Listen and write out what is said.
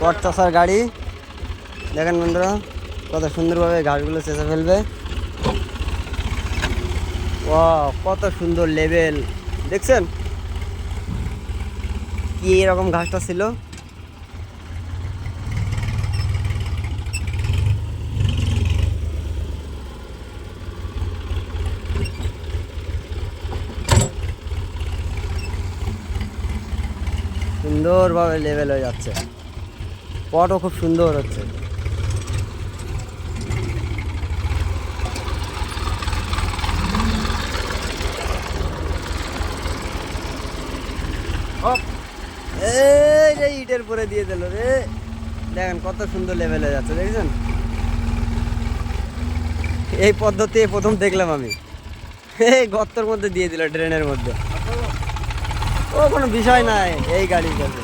কর্তাসার গাড়ি দেখেন বন্ধুরা, কত সুন্দরভাবে ঘাসগুলো চেঁচে ফেলবে। ও কত সুন্দর লেভেল দেখছেন, কি এরকম ঘাসটা ছিল। সুন্দরভাবে লেভেল হয়ে যাচ্ছে, পটও খুব সুন্দর হচ্ছে। এই যে ইটের পরে দিয়ে দিল রে, দেখেন কত সুন্দর লেভেল হয়ে যাচ্ছে দেখছেন। এই পদ্ধতি প্রথম দেখলাম আমি, এই গর্তর মধ্যে দিয়ে দিল, ড্রেনের মধ্যে। ও কোনো বিষয় নাই এই গাড়ির কাছে।